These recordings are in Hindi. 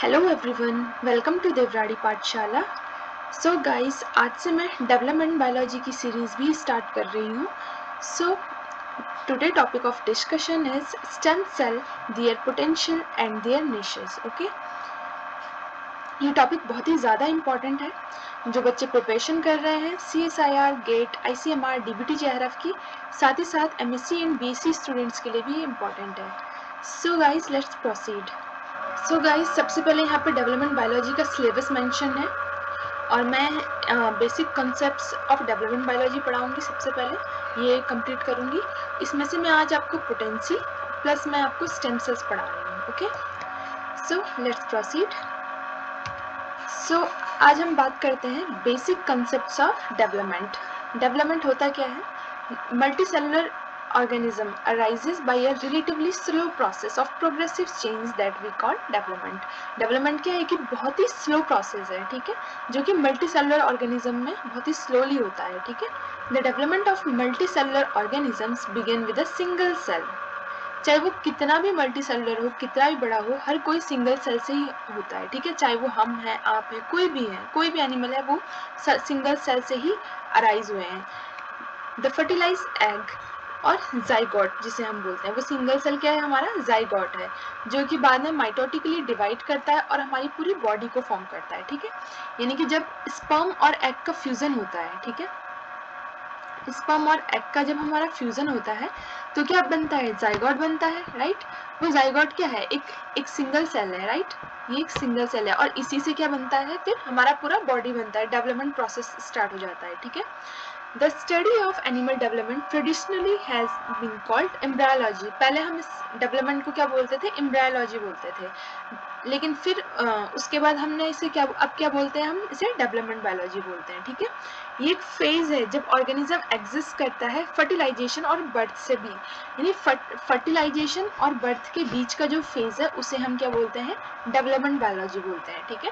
Hello everyone, welcome to Devradi Pathshala. So guys, आज से मैं डेवलपमेंट बायोलॉजी की सीरीज़ भी स्टार्ट कर रही हूँ। So today topic of discussion is stem cell, their potential and their niches. Okay, ये टॉपिक बहुत ही ज़्यादा इम्पॉर्टेंट है जो बच्चे प्रिपरेशन कर रहे हैं CSIR, GATE, ICMR, DBT JRF की, साथ ही साथ MSc एंड BSc स्टूडेंट्स के लिए भी इम्पॉर्टेंट है। So guys, let's proceed. So guys, सबसे पहले यहाँ पे डेवलपमेंट बायोलॉजी का सिलेबस मेंशन है और मैं basic concepts of development biology पढ़ाऊंगी। सबसे पहले ये कंप्लीट करूंगी। इसमें से मैं आज आपको पोटेंसी प्लस मैं आपको स्टेम सेल्स पढ़ा रही हूँ। Okay, so let's proceed. So आज हम बात करते हैं basic concepts of development. Development होता क्या है? Multi cellular organism arises by a relatively slow process of progressive change that we call development. Development क्या है कि बहुत ही स्लो प्रोसेस है, ठीक है, जो कि मल्टी सेलुलर ऑर्गेनिज्म में बहुत ही स्लोली होता है, ठीक है। The development of multi cellular organisms begin with a single cell. चाहे वो कितना भी मल्टी सेलुलर हो, कितना भी बड़ा हो, हर कोई सिंगल सेल से ही होता है, ठीक है। चाहे वो हम हैं, आप हैं, कोई भी है, कोई भी एनिमल है, वो सिंगल सेल से ही अराइज हुए हैं। द फर्टिलाइज एग और जाइगोट जिसे हम बोलते हैं, वो सिंगल सेल क्या है? हमारा जाइगोट है, जो कि बाद में माइटोटिकली डिवाइड करता है और हमारी पूरी बॉडी को फॉर्म करता है, ठीक है। यानी कि जब स्पर्म और एग का फ्यूजन होता है, ठीक है, स्पर्म और एग का जब हमारा फ्यूजन होता है तो क्या बनता है? जाइगोट बनता है, राइट। वो जाइगोट क्या है? एक सिंगल सेल है, राइट। ये एक सिंगल सेल है और इसी से क्या बनता है? फिर हमारा पूरा बॉडी बनता है, डेवलपमेंट प्रोसेस स्टार्ट हो जाता है, ठीक है। The study of animal development traditionally has been called embryology. पहले हम इस डेवलपमेंट को क्या बोलते थे? एम्ब्रायोलॉजी बोलते थे, लेकिन फिर उसके बाद हमने इसे अब क्या बोलते हैं? हम इसे डेवलपमेंट बायोलॉजी बोलते हैं, ठीक है। ये एक फेज है जब ऑर्गेनिज्म एग्जिस्ट करता है फर्टिलाइजेशन और बर्थ से भी, यानी फर्टिलाइजेशन और बर्थ के बीच का जो फेज है उसे हम क्या बोलते हैं? डेवलपमेंट बायोलॉजी बोलते हैं, ठीक है।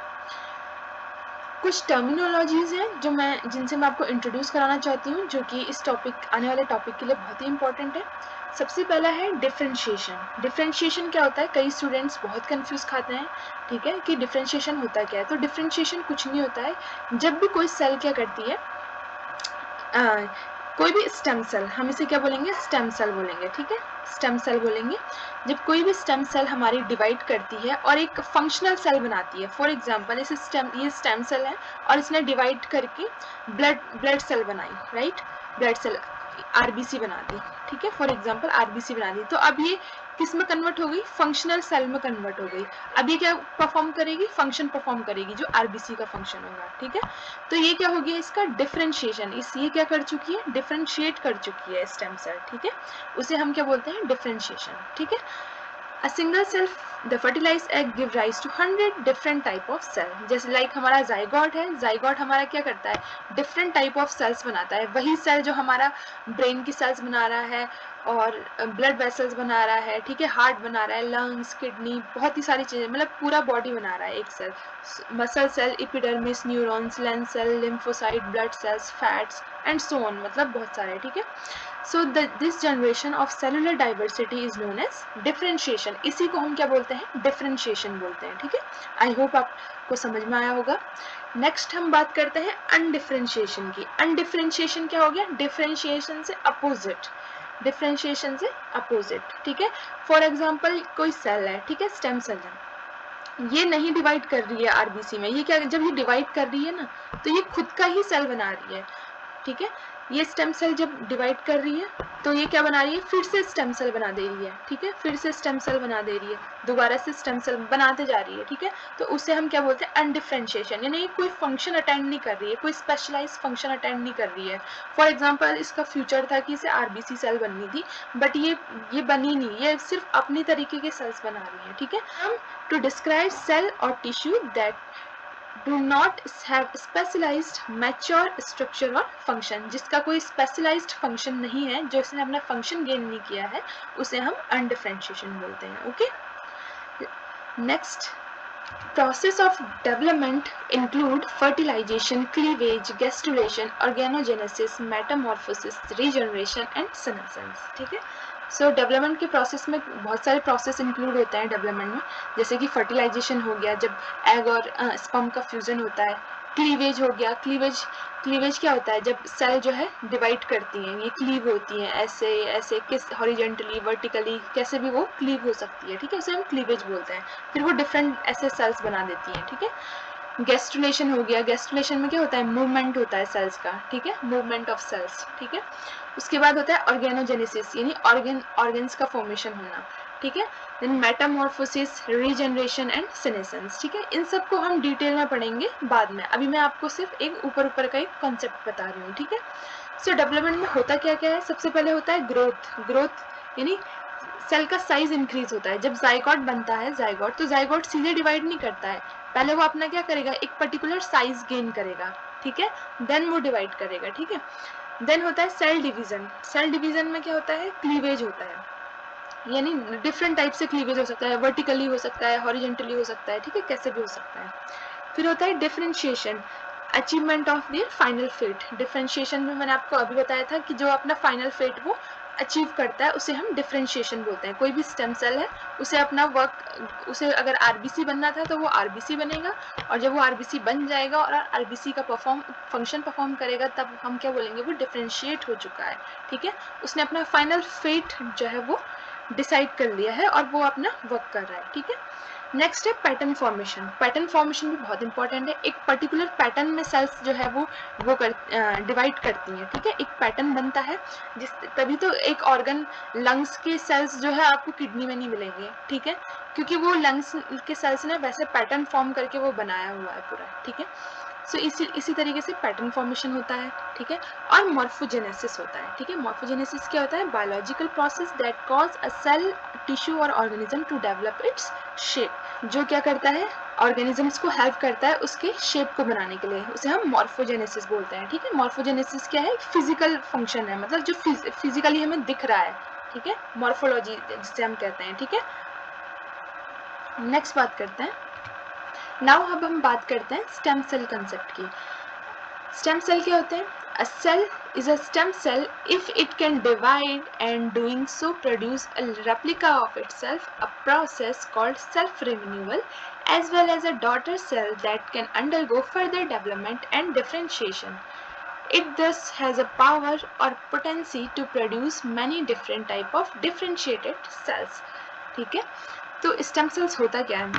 कुछ टर्मिनोलॉजीज हैं जिनसे मैं आपको इंट्रोड्यूस कराना चाहती हूँ, जो कि इस टॉपिक, आने वाले टॉपिक के लिए बहुत ही इंपॉर्टेंट है। सबसे पहला है डिफरेंशिएशन। डिफरेंशिएशन क्या होता है? कई स्टूडेंट्स बहुत कंफ्यूज खाते हैं, ठीक है, कि डिफरेंशिएशन होता क्या है। तो डिफरेंशिएशन कुछ नहीं होता है। जब भी कोई सेल क्या करती है, कोई भी स्टेम सेल, हम इसे क्या बोलेंगे? स्टेम सेल बोलेंगे, ठीक है, स्टेम सेल बोलेंगे। जब कोई भी स्टेम सेल हमारी डिवाइड करती है और एक फंक्शनल सेल बनाती है, फॉर एग्जांपल ये स्टेम सेल है और इसने डिवाइड करके ब्लड सेल बनाई, राइट, ब्लड सेल आरबीसी बना दी, ठीक है, फॉर एग्जांपल आरबीसी बना दी। तो अब ये किस में कन्वर्ट हो गई? फंक्शनल सेल में कन्वर्ट हो गई। अब ये क्या परफॉर्म करेगी? फंक्शन परफॉर्म करेगी, जो आरबीसी का फंक्शन होगा, ठीक है। तो ये क्या हो गया? इसका डिफरेंशिएशन। ये क्या कर चुकी है? डिफरेंशिएट कर चुकी है स्टेम सेल, ठीक है, उसे हम क्या बोलते हैं? डिफरेंशिएशन, ठीक है। A single cell, the fertilized egg give rise to 100 different type of cell. जैसे लाइक हमारा जाइगोट है, जाइगोट हमारा क्या करता है? डिफरेंट टाइप ऑफ सेल्स बनाता है। वही सेल जो हमारा ब्रेन की सेल्स बना रहा है और ब्लड वेसल्स बना रहा है, ठीक है, हार्ट बना रहा है, लंग्स, किडनी, बहुत ही सारी चीजें, मतलब पूरा बॉडी बना रहा है एक cell. Muscle cell, epidermis, neurons, lens cell, lymphocyte, blood cells, fats and so on, मतलब बहुत सारे, ठीक है। So this generation of cellular diversity is known as differentiation. इसी को हम क्या बोलते हैं? differentiation बोलते हैं, ठीक है। आई होप आपको समझ में आया होगा। नेक्स्ट हम बात करते हैं अनडिफरेंशिएशन की। अनडिफरेंशिएशन क्या हो गया? डिफरेंशिएशन से अपोजिट, डिफरेंशिएशन से अपोजिट, ठीक है। फॉर एग्जाम्पल कोई सेल है, ठीक है, स्टेम सेल है, ये नहीं डिवाइड कर रही है आरबीसी में। ये क्या, जब ये डिवाइड कर रही है ना, तो ये खुद का ही सेल बना रही है, ठीक है। ये स्टेम सेल जब डिवाइड कर रही है तो ये क्या बना रही है? फिर से स्टेम सेल बना दे रही है, ठीक है, फिर से स्टेम सेल बना दे रही है, दोबारा से स्टेम सेल बनाते जा रही है, ठीक है। तो उसे हम क्या बोलते हैं? अनडिफरेंशिएशन, यानी कोई फंक्शन अटेंड नहीं कर रही है, कोई स्पेशलाइज फंक्शन अटेंड नहीं कर रही है। फॉर एग्जाम्पल इसका फ्यूचर था कि इसे आरबीसी सेल बननी थी, बट ये बनी नहीं, ये सिर्फ अपनी तरीके के सेल्स बना रही है, ठीक है। हम टू डिस्क्राइब सेल और tissue that do not have specialized mature structure और function, जिसका कोई specialized function नहीं है, जो इसने अपना function gain नहीं किया है, उसे हम undifferentiation बोलते हैं, okay. Next, process of development include fertilization, cleavage, gastrulation, organogenesis, metamorphosis, regeneration and senescence, ठीक है। सो डेवलपमेंट के प्रोसेस में बहुत सारे प्रोसेस इंक्लूड होते हैं डेवलपमेंट में, जैसे कि फर्टिलाइजेशन हो गया, जब एग और स्पर्म का फ्यूजन होता है, क्लीवेज हो गया, क्लीवेज क्या होता है, जब सेल जो है डिवाइड करती हैं, ये क्लीव होती हैं, ऐसे ऐसे किस हॉरिजेंटली वर्टिकली कैसे भी वो क्लीव हो सकती है, ठीक है, उसे हम क्लीवेज बोलते हैं। फिर वो डिफरेंट ऐसे सेल्स बना देती हैं, ठीक है। गेस्टुलेशन हो गया, गेस्टुलेशन में क्या होता है, मूवमेंट होता है सेल्स का, ठीक है, मूवमेंट ऑफ सेल्स, ठीक है। उसके बाद होता है ऑर्गेनोजेनेसिस, यानी ऑर्गन्स का फॉर्मेशन होना, ठीक है। Then metamorphosis, regeneration and senescence, ठीक है। इन सब को हम डिटेल में पढ़ेंगे बाद में, अभी मैं आपको सिर्फ एक ऊपर का एक कॉन्सेप्ट बता रही हूँ, ठीक है। सो डेवलपमेंट में होता क्या क्या है, सबसे पहले होता है ग्रोथ यानी सेल का साइज इंक्रीज होता है। जब जाइगोट बनता है, तो जाइगोट सीधे डिवाइड नहीं करता है, पहले वो अपना क्या करेगा, एक पर्टिकुलर साइज गेन करेगा, ठीक है, देन वो डिवाइड करेगा, ठीक है। देन होता है सेल डिवीजन में क्या होता है, क्लीवेज होता है, यानी डिफरेंट टाइप से क्लीवेज हो सकता है, वर्टिकली हो सकता है, हॉरिजेंटली हो सकता है, ठीक है, कैसे भी हो सकता है। फिर होता है differentiation, achievement of the final fate. Differentiation में मैंने आपको अभी बताया था कि जो अपना फाइनल फेट वो अचीव करता है उसे हम डिफरेंशिएशन बोलते हैं। कोई भी स्टेम सेल है, उसे अपना वर्क, उसे अगर आरबीसी बनना था तो वो आरबीसी बनेगा, और जब वो आरबीसी बन जाएगा और आरबीसी का फंक्शन परफॉर्म करेगा, तब हम क्या बोलेंगे, वो डिफरेंशिएट हो चुका है, ठीक है, उसने अपना फाइनल फेट जो है वो डिसाइड कर लिया है और वो अपना वर्क कर रहा है, ठीक है। नेक्स्ट है पैटर्न फॉर्मेशन भी बहुत इंपॉर्टेंट है। एक पर्टिकुलर पैटर्न में सेल्स जो है वो डिवाइड करती हैं, ठीक है, एक पैटर्न बनता है, जिस तभी तो एक ऑर्गन, लंग्स के सेल्स जो है आपको किडनी में नहीं मिलेंगे, ठीक है, क्योंकि वो लंग्स के सेल्स ने वैसे पैटर्न फॉर्म करके वो बनाया हुआ है पूरा, ठीक है। सो इसी तरीके से पैटर्न फॉर्मेशन होता है, ठीक है। और मॉर्फोजेनेसिस होता है, ठीक है। मॉर्फोजेनेसिस क्या होता है, biological process that cause a cell, tissue or organism to develop its shape, जो क्या करता है, ऑर्गेनिजम्स को हेल्प करता है उसके शेप को बनाने के लिए, उसे हम मॉर्फोजेनेसिस बोलते हैं, ठीक है। मॉर्फोजेनेसिस क्या है, फिजिकल फंक्शन है, मतलब जो फिजिकली हमें दिख रहा है, ठीक है, मॉर्फोलॉजी जिसे हम कहते हैं, ठीक है। नेक्स्ट बात करते हैं, नाउ अब हम बात करते हैं स्टेम सेल कंसेप्ट की। स्टेम सेल क्या होते हैं, a cell is a stem cell if it can divide and doing so produce a replica of itself, a process called self-renewal, as well as a daughter cell that can undergo further development and differentiation. It thus has a power or potency to produce many different type of differentiated cells, ठीक है। तो स्टेम सेल्स होता क्या है,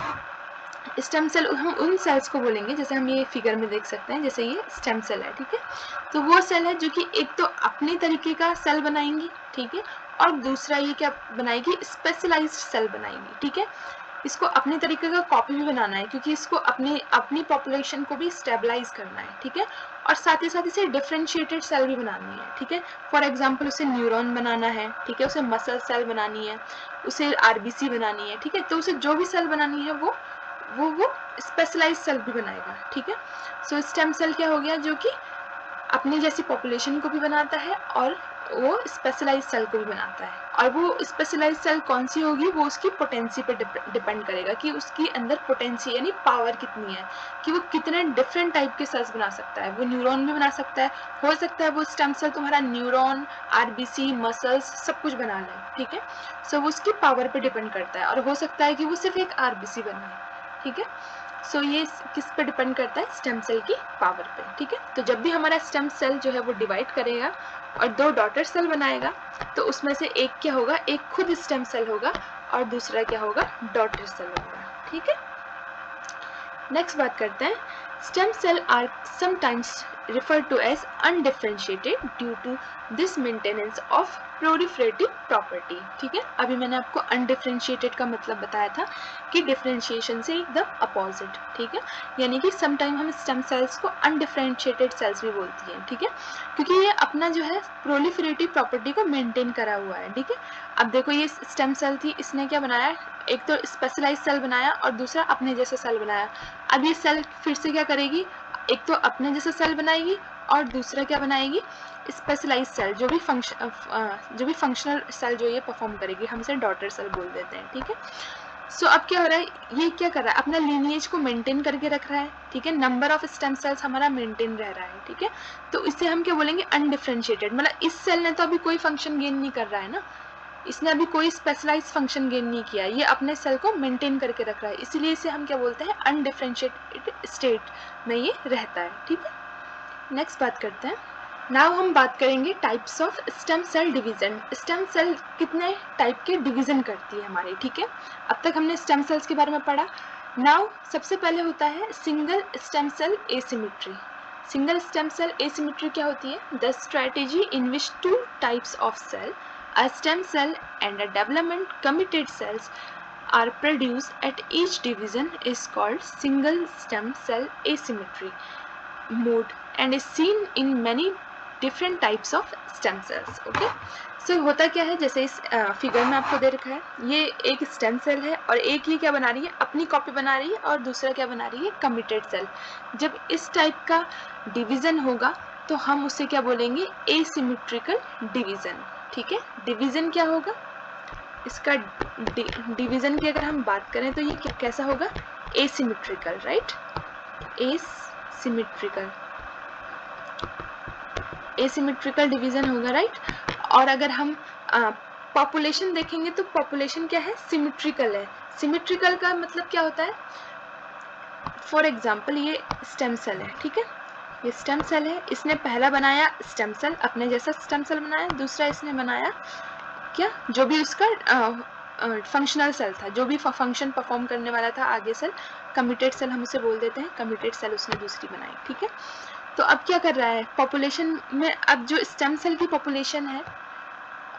स्टेम सेल हम उन सेल्स को बोलेंगे, जैसे हम ये फिगर में देख सकते हैं, जैसे ये स्टेम सेल है, ठीक है, तो वो सेल है जो कि एक तो अपने तरीके का सेल बनाएंगी, ठीक है, और दूसरा ये क्या बनाएगी, स्पेशलाइज्ड सेल बनाएंगी, ठीक है। इसको अपने तरीके का कॉपी भी बनाना है, क्योंकि इसको अपनी पॉपुलेशन को भी स्टेबलाइज करना है, ठीक है, और साथ ही साथ इसे डिफरेंशिएटेड सेल भी बनानी है, ठीक है। फॉर एग्जाम्पल उसे न्यूरॉन बनाना है, ठीक है, उसे मसल सेल बनानी है, उसे आरबीसी बनानी है, ठीक है, तो उसे जो भी सेल बनानी है वो स्पेशलाइज सेल भी बनाएगा, ठीक है। सो स्टेम सेल क्या हो गया, जो कि अपनी जैसी पॉपुलेशन को भी बनाता है और वो स्पेशलाइज सेल को भी बनाता है, और वो स्पेशलाइज सेल कौन सी होगी, वो उसकी पोटेंसी पे डिपेंड करेगा कि उसकी अंदर पोटेंसी यानी पावर कितनी है, कि वो कितने डिफरेंट टाइप के सेल्स बना सकता है। वो न्यूरॉन भी बना सकता है, हो सकता है वो स्टेम सेल तुम्हारा न्यूरॉन, आरबीसी, मसल्स सब कुछ बना ले, ठीक है। सो वो उसकी पावर पे डिपेंड करता है, और हो सकता है कि वो सिर्फ एक आरबीसी बनाए, ठीक है। सो ये किस पे डिपेंड करता है, स्टेम सेल की पावर पे, ठीक है। तो जब भी हमारा स्टेम सेल जो है वो डिवाइड करेगा और दो डॉटर सेल बनाएगा, तो उसमें से एक क्या होगा, एक खुद स्टेम सेल होगा और दूसरा क्या होगा, डॉटर सेल होगा, ठीक है। नेक्स्ट बात करते हैं, stem cell are sometimes referred to as undifferentiated due to this maintenance of proliferative property, ठीक है। अभी मैंने आपको undifferentiated का मतलब बताया था कि डिफरेंशिएशन से एकदम अपोजिट, ठीक है, यानी कि समटाइम हम स्टेम सेल्स को undifferentiated सेल्स भी बोलती हैं, ठीक है, क्योंकि ये अपना जो है प्रोलिफरेटिव प्रॉपर्टी को मेंटेन करा हुआ है, ठीक है। अब देखो ये स्टेम सेल थी, इसने क्या बनाया, एक तो स्पेशलाइज सेल बनाया और दूसरा अपने जैसा सेल बनाया। अब ये सेल फिर से क्या करेगी, एक तो अपने जैसा सेल बनाएगी और दूसरा क्या बनाएगी, स्पेशलाइज सेल, जो भी फंक्शनल सेल जो ये परफॉर्म करेगी, हम इसे डॉटर सेल बोल देते हैं, ठीक है। सो अब क्या हो रहा है, ये क्या कर रहा है, अपना लीनिएज को मेंटेन करके रख रहा है, ठीक है, नंबर ऑफ स्टेम सेल्स हमारा मेंटेन रह रहा है, ठीक है। तो इसे हम क्या बोलेंगे, अनडिफरेंशिएटेड, मतलब इस सेल ने तो अभी कोई फंक्शन गेन नहीं कर रहा है ना, इसने अभी कोई स्पेशलाइज फंक्शन गेन नहीं किया, ये अपने सेल को मेंटेन करके रख रहा है, इसीलिए इसे हम क्या बोलते हैं, अनडिफरेंशिएटेड स्टेट में ये रहता है। ठीक है, नेक्स्ट बात करते हैं। नाउ हम बात करेंगे types of stem cell division. Stem cell कितने टाइप के डिवीजन करती है हमारे। ठीक है, अब तक हमने स्टेम सेल्स के बारे में पढ़ा। नाउ सबसे पहले होता है single stem cell asymmetry. Single stem cell asymmetry क्या होती है? The strategy in which two types of cell, a stem cell and a development committed cells are produced at each division is called single stem cell asymmetry mode and is seen in many different types of stem cells. Okay, so होता क्या है, जैसे इस फिगर में आपको दे रखा है, ये एक स्टेम सेल है और एक ये क्या बना रही है, अपनी कॉपी बना रही है, और दूसरा क्या बना रही है, कमिटेड सेल। जब इस टाइप का डिवीजन होगा तो हम उसे क्या बोलेंगे, एसिमेट्रिकल डिवीजन। ठीक है, डिवीजन क्या होगा, इसका डिवीजन की अगर हम बात करें तो ये कैसा होगा, एसिमेट्रिकल, राइट, एसिमेट्रिकल डिवीजन होगा, राइट। और अगर हम पॉपुलेशन देखेंगे तो पॉपुलेशन क्या है, सिमेट्रिकल है। सिमेट्रिकल का मतलब क्या होता है, फॉर एग्जाम्पल ये स्टेम सेल है, ठीक है, ये स्टेम सेल है, इसने पहला बनाया स्टेम सेल, अपने जैसा स्टेम सेल बनाया, दूसरा इसने बनाया क्या, जो भी उसका फंक्शनल सेल था, जो भी फंक्शन परफॉर्म करने वाला था आगे सेल, कमिटेड सेल हम उसे बोल देते हैं, कमिटेड सेल उसने दूसरी बनाई। ठीक है, तो अब क्या कर रहा है, पॉपुलेशन में अब जो स्टेम सेल की पॉपुलेशन है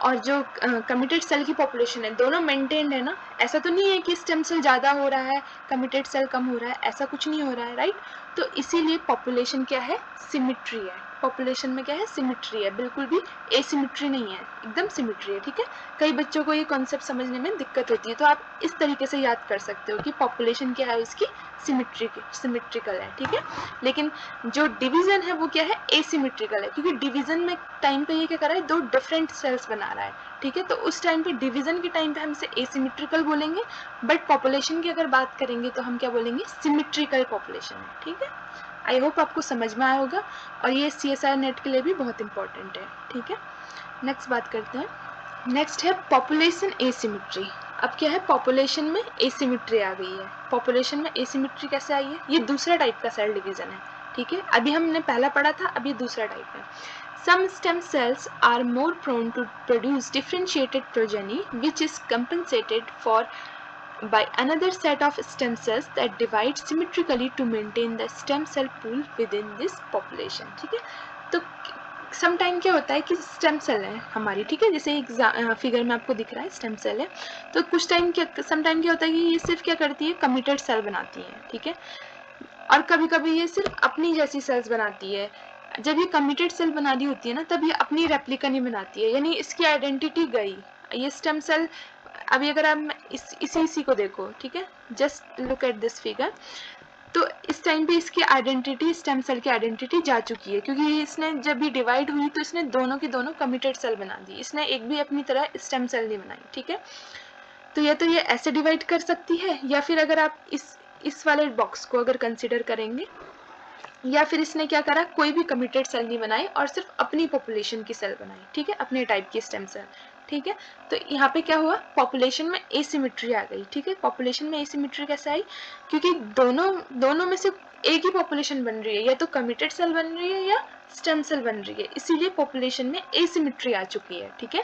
और जो कमिटेड सेल की पॉपुलेशन है, दोनों मेंटेन्ड है ना। ऐसा तो नहीं है कि स्टेम सेल ज़्यादा हो रहा है, कमिटेड सेल कम हो रहा है, ऐसा कुछ नहीं हो रहा है, राइट। तो इसीलिए पॉपुलेशन क्या है, सिमिट्री है। पॉपुलेशन में क्या है, सिमिट्री है, बिल्कुल भी एसिमिट्री नहीं है, एकदम सिमिट्री है। ठीक है, कई बच्चों को ये कॉन्सेप्ट समझने में दिक्कत होती है, तो आप इस तरीके से याद कर सकते हो कि पॉपुलेशन क्या है उसकी, सिमिट्रिकल है। ठीक है, लेकिन जो डिवीजन है वो क्या है, एसिमेट्रिकल है, क्योंकि डिवीजन में टाइम पे ये क्या कर रहा है, दो डिफरेंट सेल्स बना रहा है। ठीक है, तो उस टाइम पे डिवीजन के टाइम पे हम इसे एसिमेट्रिकल बोलेंगे, बट पॉपुलेशन की अगर बात करेंगे तो हम क्या बोलेंगे, सिमेट्रिकल पॉपुलेशन है। ठीक है, आई होप आपको समझ में आया होगा, और ये CSR नेट के लिए भी बहुत इंपॉर्टेंट है। ठीक है, नेक्स्ट बात करते हैं। नेक्स्ट है पॉपुलेशन एसिमेट्री। अब क्या है, पॉपुलेशन में एसिमेट्री आ गई है। पॉपुलेशन में एसिमेट्री कैसे आई है, ये दूसरा टाइप का सेल डिवीजन है। ठीक है, अभी हमने पहला पढ़ा था, अभी दूसरा टाइप है। Some stem cells are more prone to produce differentiated progeny, which is compensated for by another set of stem cells that divide symmetrically to maintain the stem cell pool within this population. ठीक है, तो सम टाइम क्या होता है कि स्टेम सेल है हमारी, ठीक है, जैसे एक फिगर में आपको दिख रहा है स्टेम सेल है, तो कुछ टाइम क्या, सम टाइम क्या होता है कि ये सिर्फ क्या करती है, कमिटेड सेल बनाती है। ठीक है, और कभी कभी ये सिर्फ अपनी जैसी सेल्स बनाती है। जब ये कमिटेड सेल बना रही होती है ना, तब ये अपनी रेप्लिका नहीं बनाती है, यानी इसकी आइडेंटिटी गई। ये स्टेम सेल, अभी अगर आप इसी को देखो, ठीक है, just look at this figure, तो इस टाइम पे इसकी आइडेंटिटी, स्टेम सेल की आइडेंटिटी जा चुकी है, क्योंकि इसने जब भी डिवाइड हुई तो इसने दोनों की दोनों कमिटेड सेल बना दी, इसने एक भी अपनी तरह स्टेम सेल नहीं बनाई। ठीक है, तो ये ऐसे डिवाइड कर सकती है, या फिर अगर आप इस वाले बॉक्स को अगर कंसिडर करेंगे, या फिर इसने क्या करा, कोई भी कमिटेड सेल नहीं बनाई और सिर्फ अपनी पॉपुलेशन की सेल बनाई। ठीक है, अपने टाइप की स्टेम सेल। ठीक है, तो यहाँ पे क्या हुआ, पॉपुलेशन में एसिमेट्री आ गई। ठीक है, पॉपुलेशन में एसिमेट्री कैसे आई, क्योंकि दोनों में से एक ही पॉपुलेशन बन रही है, या तो कमिटेड सेल बन रही है या स्टेम सेल बन रही है, इसीलिए पॉपुलेशन में एसिमेट्री आ चुकी है। ठीक है,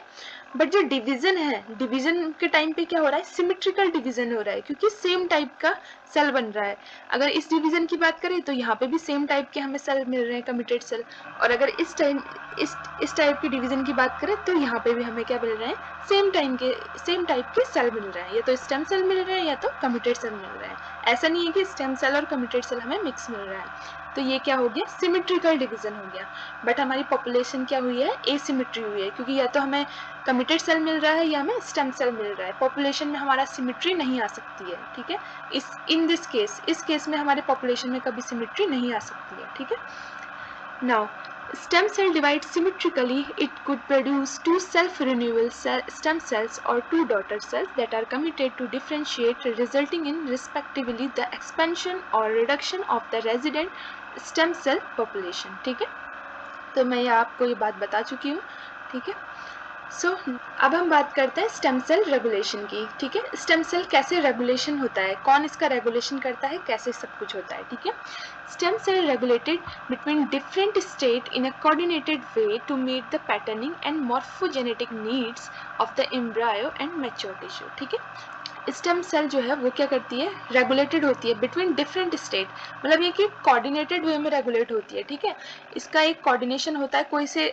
बट जो डिवीजन है, डिवीजन के टाइम पे क्या हो रहा है, सिमेट्रिकल डिवीजन हो रहा है, क्योंकि सेम टाइप का सेल बन रहा है। अगर इस डिवीजन की बात करें तो यहाँ पे भी सेम टाइप के हमें सेल मिल रहे हैं, कमिटेड सेल, और अगर इस टाइप की डिवीजन की बात करें तो यहाँ पे भी हमें क्या मिल रहे हैं, सेम टाइप के सेल मिल रहे हैं, या तो स्टेम सेल मिल रहे हैं या तो कमिटेड सेल मिल रहे हैं। ऐसा नहीं है कि स्टेम सेल और कमिटेड सेल हमें मिक्स मिल रहा है। तो ये क्या हो गया, सिमेट्रिकल डिवीजन हो गया। बट हमारी पॉपुलेशन क्या हुई है, एसिमेट्री हुई है, क्योंकि या तो हमें कमिटेड सेल मिल रहा है या हमें स्टेम सेल मिल रहा है। पॉपुलेशन में हमारा सिमेट्री नहीं आ सकती है। ठीक है, इस केस में हमारे पॉपुलेशन में कभी सिमेट्री नहीं आ सकती है। ठीक है, now stem cell divides symmetrically. It could produce two self-renewal stem cells or two daughter cells that are committed to differentiate, resulting in respectively the expansion or reduction of the resident stem cell population. ठीक है, तो मैं आपको ये बात बता चुकी हूँ। ठीक है, सो अब हम बात करते हैं स्टेम सेल रेगुलेशन की, ठीक है। स्टेम सेल कैसे रेगुलेशन होता है, कौन इसका रेगुलेशन करता है, कैसे सब कुछ होता है, ठीक है। Stem cell regulated between different state in a coordinated way to meet the patterning and morphogenetic needs of the embryo and mature tissue, ठीक है। स्टेम सेल जो है वो क्या करती है, रेगुलेटेड होती है बिटवीन डिफरेंट स्टेट, मतलब ये कि कोऑर्डिनेटेड वे में रेगुलेट होती है, ठीक है। इसका एक कोऑर्डिनेशन होता है, कोई से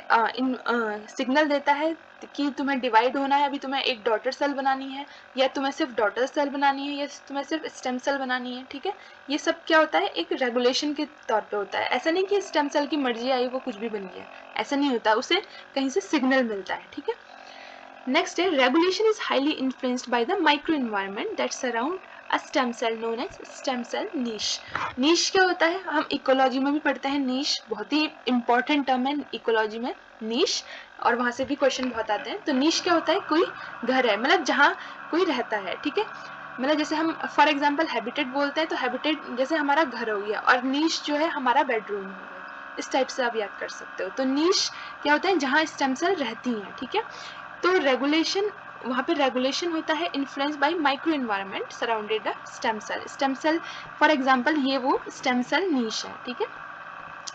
सिग्नल देता है कि तुम्हें डिवाइड होना है, अभी तुम्हें एक डॉटर सेल बनानी है, या तुम्हें सिर्फ डॉटर सेल बनानी है, या तुम्हें सिर्फ स्टेम सेल बनानी है, ठीक है। ये सब क्या होता है, एक रेगुलेशन के तौर पे होता है। ऐसा नहीं कि स्टेम सेल की मर्जी आई वो कुछ भी बन गया, ऐसा नहीं होता, उसे कहीं से सिग्नल मिलता है, ठीक है। Next है regulation is highly influenced by the microenvironment that surround a stem cell known as stem cell niche. Niche क्या होता है, हम इकोलॉजी में भी पढ़ते हैं niche, बहुत ही important term है इकोलॉजी में niche, और वहाँ से भी क्वेश्चन बहुत आते हैं। तो niche क्या होता है, कोई घर है, मतलब जहाँ कोई रहता है, ठीक है। मतलब जैसे हम फॉर एग्जाम्पल हैबिटेट बोलते हैं, तो हैबिटेट जैसे हमारा घर हो गया, और नीश जो है हमारा बेडरूम हो गया, इस टाइप से आप याद कर सकते हो। तो नीश क्या होता है, जहाँ स्टेम सेल रहती हैं, ठीक है। तो रेगुलेशन, वहाँ पे रेगुलेशन होता है influence by micro environment surrounded a stem cell. Stem cell for example ये वो स्टेम सेल नीश है, ठीक है।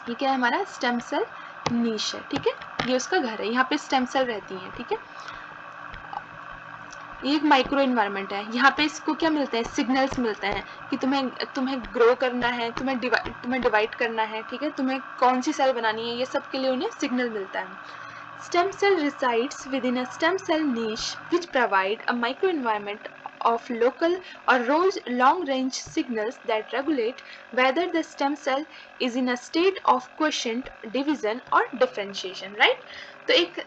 ये क्या है, हमारा स्टेम सेल नीश है, ठीक है। ये उसका घर है, यहाँ पे स्टेम सेल रहती हैं, ठीक है। ये एक माइक्रो एनवायरनमेंट है, यहाँ पे इसको क्या मिलते हैं, सिग्नल्स मिलते हैं कि तुम्हें ग्रो करना है, तुम्हें डिवाइड करना है, ठीक है, तुम्हें कौन सी सेल बनानी है, ये सब के लिए उन्हें सिग्नल मिलता है। Stem cell resides within a stem cell niche which provide a microenvironment of local or long-range signals that regulate whether the stem cell is in a state of quiescent, division or differentiation, right? तो एक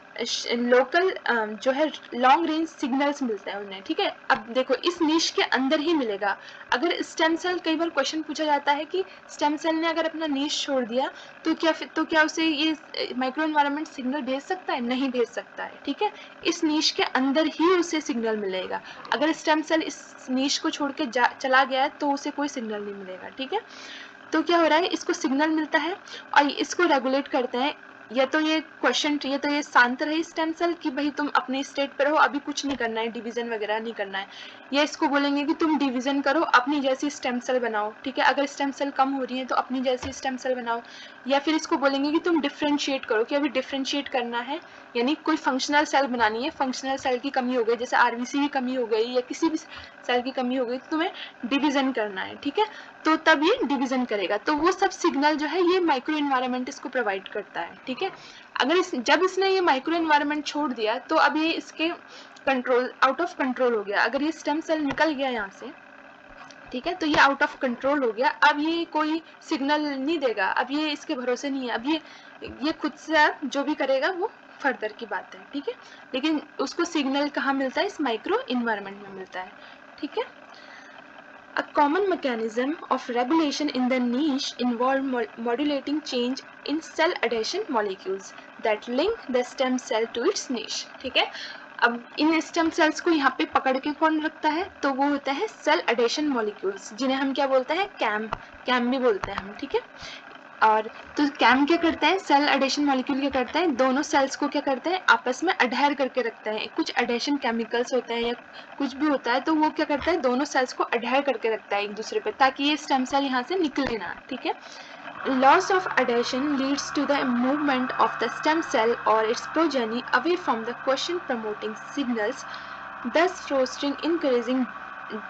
लोकल जो है लॉन्ग रेंज सिग्नल्स मिलते हैं उन्हें, ठीक है। अब देखो इस निश के अंदर ही मिलेगा। अगर स्टेम सेल, कई बार क्वेश्चन पूछा जाता है कि स्टेम सेल ने अगर अपना निश छोड़ दिया तो क्या उसे ये माइक्रो एनवायरनमेंट सिग्नल भेज सकता है, नहीं भेज सकता है, ठीक है। इस निश के अंदर ही उसे सिग्नल मिलेगा। अगर स्टेम सेल इस निश को छोड़ के चला गया है तो उसे कोई सिग्नल नहीं मिलेगा, ठीक है। तो क्या हो रहा है, इसको सिग्नल मिलता है और इसको रेगुलेट करते हैं, या तो ये क्वेश्चन, या तो ये शांत रहे स्टेम सेल कि भाई तुम अपने स्टेट पर रहो, अभी कुछ नहीं करना है, डिवीजन वगैरह नहीं करना है, या इसको बोलेंगे कि तुम डिवीजन करो, अपनी जैसी स्टेम सेल बनाओ, ठीक है। अगर स्टेम सेल कम हो रही है तो अपनी जैसी स्टेम सेल बनाओ, या फिर इसको बोलेंगे कि तुम डिफ्रेंशिएट करो, कि अभी डिफ्रेंशिएट करना है, यानी कोई फंक्शनल सेल बनानी है, फंक्शनल सेल की कमी हो गई, जैसे आरबीसी की कमी हो गई या किसी भी सेल की कमी हो गई, तो तुम्हें डिवीजन करना है, ठीक है। तो तब ये डिवीजन करेगा। तो वो सब सिग्नल जो है ये माइक्रो एनवायरनमेंट इसको प्रोवाइड करता है, ठीक है। अगर जब इसने ये माइक्रो एनवायरनमेंट छोड़ दिया तो अब ये इसके कंट्रोल, आउट ऑफ कंट्रोल हो गया। अगर ये स्टेम सेल निकल गया यहाँ से, ठीक है, तो ये आउट ऑफ कंट्रोल हो गया, अब ये कोई सिग्नल नहीं देगा, अब ये इसके भरोसे नहीं है, अब ये खुद से अब जो भी करेगा वो फर्दर की बात है, ठीक है। लेकिन उसको सिग्नल कहाँ मिलता है, इस माइक्रो इन्वायरमेंट में मिलता है, ठीक है। A common mechanism of regulation in the niche involve modulating change in cell adhesion molecules that link the stem cell to its niche, ठीक है। अब इन स्टेम सेल्स को यहाँ पे पकड़ के कौन रखता है, तो वो होता है सेल एडेशन मॉलिक्यूल्स, जिन्हें हम क्या बोलते हैं, कैम भी बोलते हैं हम, ठीक है। और तो कैम क्या करते हैं, सेल एडेशन मॉलिक्यूल क्या करते हैं, दोनों सेल्स को क्या करते हैं, आपस में अडहेर करके रखते हैं। कुछ एडेशन केमिकल्स होते हैं या कुछ भी होता है, तो वो क्या करता है, दोनों सेल्स को अडहेर करके रखता है एक दूसरे पे, ताकि ये स्टेम सेल यहाँ से निकले ना, ठीक है। Loss of adhesion leads to the movement of the stem cell or its progeny away from the quiescent-promoting signals, thus fostering encouraging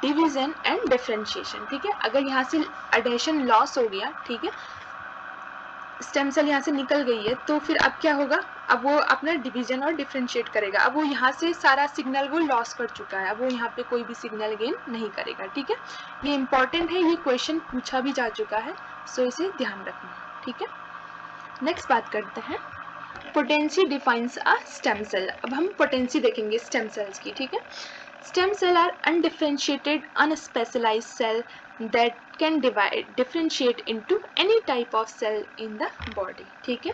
division and differentiation, ठीक है। अगर यहाँ से adhesion loss हो गया, ठीक है, स्टेम सेल यहाँ से निकल गई है, तो फिर अब क्या होगा, अब वो अपना डिवीजन और डिफरेंशिएट करेगा। अब वो यहाँ से सारा सिग्नल वो लॉस कर चुका है, अब वो यहाँ पे कोई भी सिग्नल गेन नहीं करेगा, ठीक है। ये इंपॉर्टेंट है, ये क्वेश्चन पूछा भी जा चुका है, सो इसे ध्यान रखना, ठीक है। नेक्स्ट बात करते हैं, potency defines a stem cell. अब हम पोटेंसी देखेंगे स्टेम सेल्स की, ठीक है। Stem cells are undifferentiated, unspecialized cell that can differentiate into any type of cell in the body, ठीक है।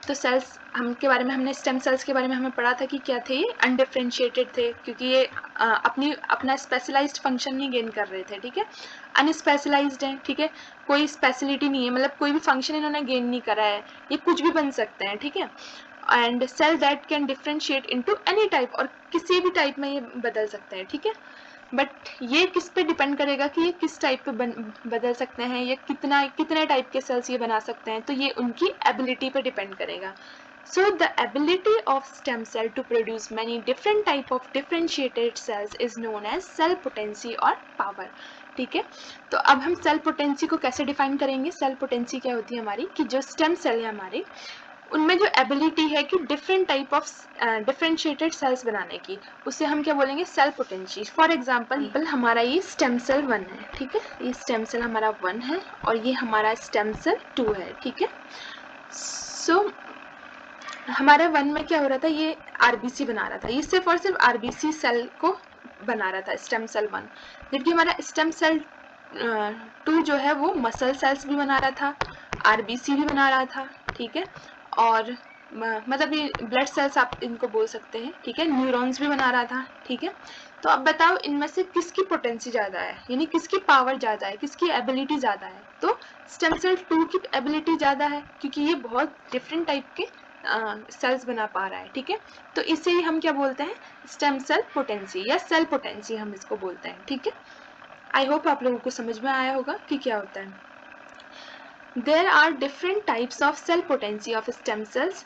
तो सेल्स हम के बारे में, हमने स्टेम सेल्स के बारे में हमें पढ़ा था कि क्या थे, ये अनडिफ्रेंशिएटेड थे, क्योंकि ये अपना स्पेशलाइज्ड फंक्शन नहीं गेन कर रहे थे, ठीक है। अनस्पेशलाइज्ड है, ठीक है, कोई स्पेशलिटी नहीं है, मतलब कोई भी फंक्शन इन्होंने गेन नहीं करा है, ये कुछ भी बन सकते हैं, ठीक है। And cell that can differentiate into any type, और किसी भी टाइप में ये बदल सकते हैं, ठीक है। बट ये किस पे डिपेंड करेगा कि ये किस टाइप पे बदल सकते हैं, या कितने टाइप के सेल्स ये बना सकते हैं, तो ये उनकी एबिलिटी पे डिपेंड करेगा। So the ability of stem cell to produce many different type of differentiated cells is known as cell potency or power, ठीक है। तो अब हम सेल पोटेंसी को कैसे डिफाइन करेंगे। सेल पोटेंसी क्या होती है हमारी, कि जो स्टेम सेल है हमारे, उनमें जो एबिलिटी है कि different type of differentiated sales बनाने की, उसे हम क्या बोलेंगे, सेल पोटेंसी। फॉर एग्जांपल हमारा ये स्टेम सेल 1 है, ठीक है, ये स्टेम सेल हमारा 1 है और ये हमारा स्टेम सेल 2 है, ठीक है। सो हमारे 1 में क्या हो रहा था, ये आरबीसी बना रहा था, ये सिर्फ और सिर्फ आरबीसी सेल को बना रहा था स्टेम सेल 1, जबकि हमारा स्टेम सेल 2 जो है वो मसल सेल्स भी बना रहा था, आरबीसी भी बना रहा था, ठीक है, और मतलब ये ब्लड सेल्स आप इनको बोल सकते हैं, ठीक है, न्यूरॉन्स भी बना रहा था, ठीक है। तो अब बताओ इनमें से किसकी पोटेंसी ज़्यादा है, यानी किसकी पावर ज़्यादा है, किसकी एबिलिटी ज़्यादा है। तो स्टेम सेल 2 की एबिलिटी ज़्यादा है, क्योंकि ये बहुत डिफरेंट टाइप के सेल्स बना पा रहा है, ठीक है। तो इसे ही हम क्या बोलते हैं, स्टेम सेल पोटेंसी या सेल पोटेंसी हम इसको बोलते हैं, ठीक है। आई होप आप लोगों को समझ में आया होगा कि क्या होता है। There are different types of cell potency of stem cells,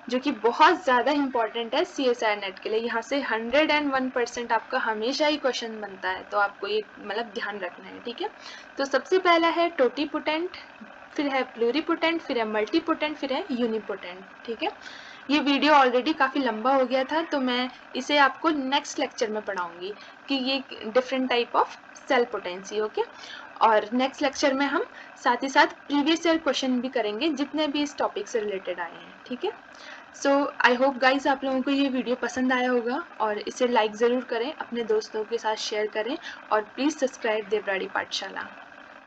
जो कि बहुत ज़्यादा इंपॉर्टेंट है CSIR नेट के लिए। यहाँ से 101% आपका हमेशा ही क्वेश्चन बनता है, तो आपको ये मतलब ध्यान रखना है, ठीक है। तो सबसे पहला है टोटीपोटेंट, फिर है प्लूरीपोटेंट, फिर है मल्टीपोटेंट, फिर है यूनिपोटेंट, ठीक है। ये वीडियो ऑलरेडी काफ़ी लंबा हो गया था, तो मैं इसे आपको नेक्स्ट लेक्चर में पढ़ाऊंगी कि ये different type of cell potency, okay. और नेक्स्ट लेक्चर में हम साथ ही साथ प्रीवियस ईयर क्वेश्चन भी करेंगे जितने भी इस टॉपिक से रिलेटेड आए हैं, ठीक है। सो आई होप गाइज आप लोगों को ये वीडियो पसंद आया होगा, और इसे लाइक ज़रूर करें, अपने दोस्तों के साथ शेयर करें, और प्लीज़ सब्सक्राइब देवराड़ी पाठशाला।